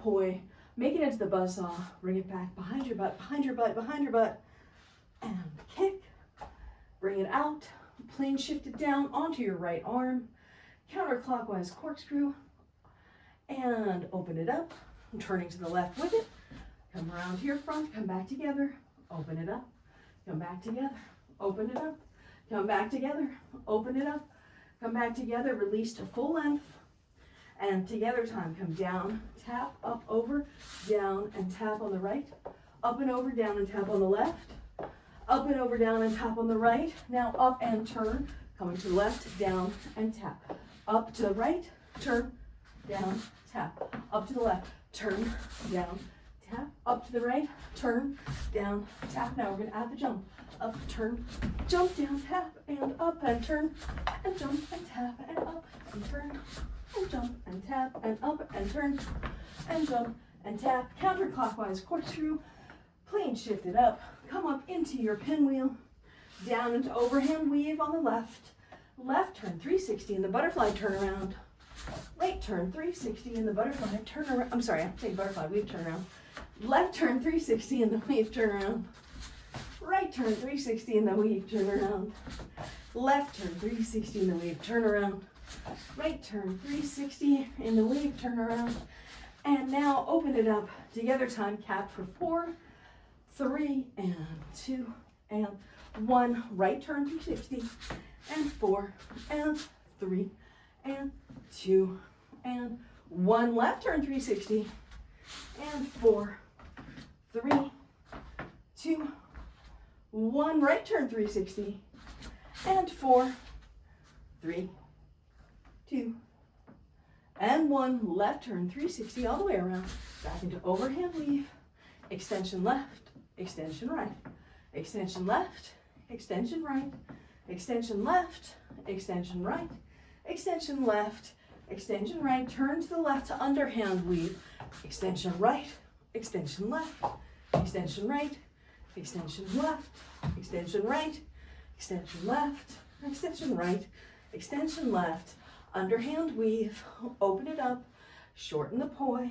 poi, make it into the buzzsaw, bring it back behind your butt, behind your butt, behind your butt, and kick, bring it out, plane shift it down onto your right arm, counterclockwise corkscrew, and open it up, turning to the left with it, come around to your front, come back together, open it up, come back together, open it up, come back together, open it up, come back together, release to full length, and together time, come down, tap, up, over, down, and tap on the right, up and over, down, and tap on the left, up and over, down, and tap on the right, now up and turn, coming to the left, down, and tap, up to the right, turn, down, tap, up to the left, turn, down, tap, up to the right, turn, down, tap. Now we're going to add the jump, up, turn, jump, down, tap, and up, and turn, and jump, and tap, and up, and turn, and jump, and tap, and up, and turn, and jump, and tap, counterclockwise corkscrew, plane shift it up, come up into your pinwheel, down into overhand weave on the left, left turn 360 in the butterfly turnaround, right turn 360 in the butterfly turnaround, I'm sorry, I'm saying butterfly weave turnaround, left turn 360 in the weave turnaround, right turn 360 in the weave turnaround, left turn 360 in the weave turnaround, right turn 360 in the weave turnaround, and now open it up, together time, cap for 4, 3, and 2, and 1, right turn 360, and 4, and 3, and 2, and 1, left turn 360, and 4, 3, 2, 1, right turn 360, and 4, 3, 2, and 1, left turn 360 all the way around, back into overhand weave, extension left, extension right, extension left, extension right, extension left, extension right, extension left, extension right, turn to the left to underhand weave, extension right, extension left, extension right, extension left, extension right, extension left, extension right, extension left, underhand weave, open it up, shorten the poi,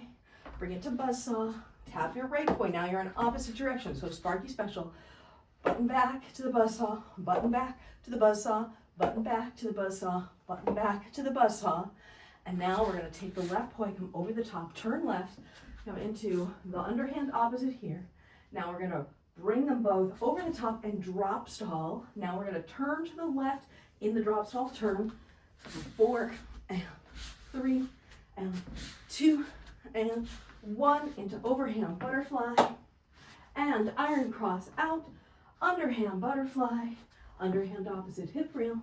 bring it to buzzsaw, tap your right poi, now you're in opposite direction, so Sparky Special, button back to the buzzsaw, button back to the buzzsaw, button back to the buzzsaw, button back to the buzzsaw, and now we're going to take the left poi, come over the top, turn left, come into the underhand opposite here. Now we're going to bring them both over the top and drop stall. Now we're going to turn to the left in the drop stall, turn 4 and 3 and 2 and 1 into overhand butterfly and iron cross out, underhand butterfly, underhand opposite hip reel,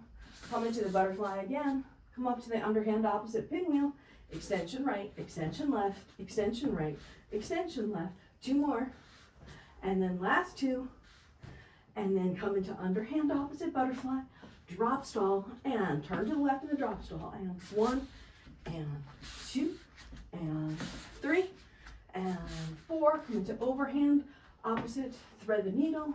come into the butterfly again, come up to the underhand opposite pinwheel, extension right, extension left, extension right, extension left, 2 more, and then last 2, and then come into underhand opposite butterfly, drop stall, and turn to the left in the drop stall, and 1, and 2, and 3, and 4, come into overhand opposite, thread the needle,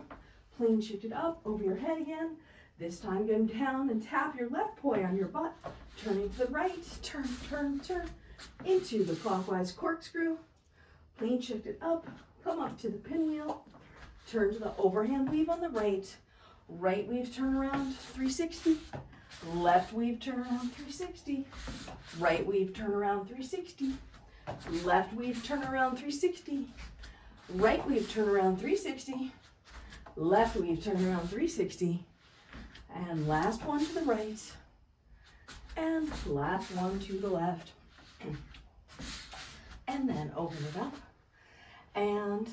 plane shift it up over your head again, this time go down and tap your left poi on your butt, turning to the right, turn, turn, turn, into the clockwise corkscrew, plane shift it up, come up to the pinwheel, turn to the overhand weave on the right, right weave turn around 360, left weave turn around 360, right weave turn around 360, left weave turn around 360, right weave turn around 360, left weave turn around 360, and last one to the right, and last one to the left, and then open it up, and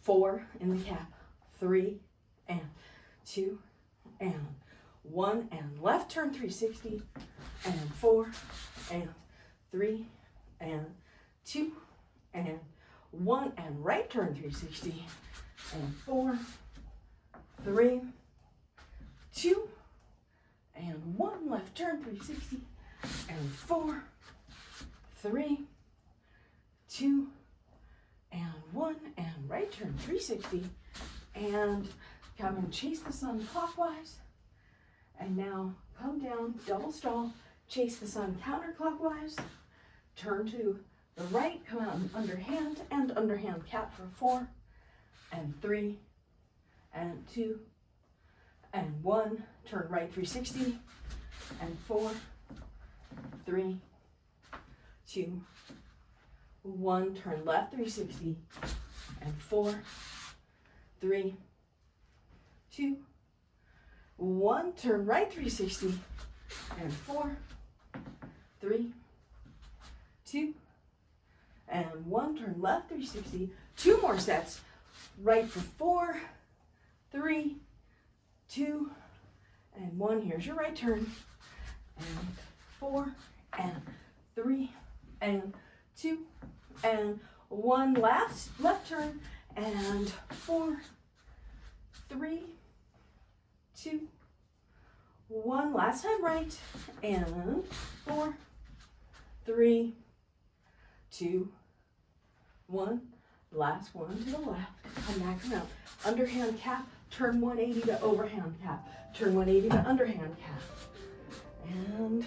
4 in the cap, 3 and 2 and 1 and left turn 360 and 4 and 3 and 2 and 1 and right turn 360 and 4, 3, 2 and 1 left turn 360 and 4, 3, 2 and 1 and right turn 360 and come and chase the sun clockwise, and now come down, double stall, chase the sun counterclockwise, turn to the right, come out and underhand cap for 4 and 3 and 2 and 1, turn right 360 and 4, 3, 2, 1, turn left 360 and 4, 3, 2, 1, turn right 360 and 4, 3, 2, and 1, turn left 360, 2 more sets, right for 4, 3, 2, and 1, here's your right turn, and 4, and 3, and 2, and 1, left turn, and 4, 3, 2, 1, last time right, and 4, 3, 2, 1, last one to the left, come back around, underhand cap, turn 180 to overhand cap, turn 180 to underhand cap, and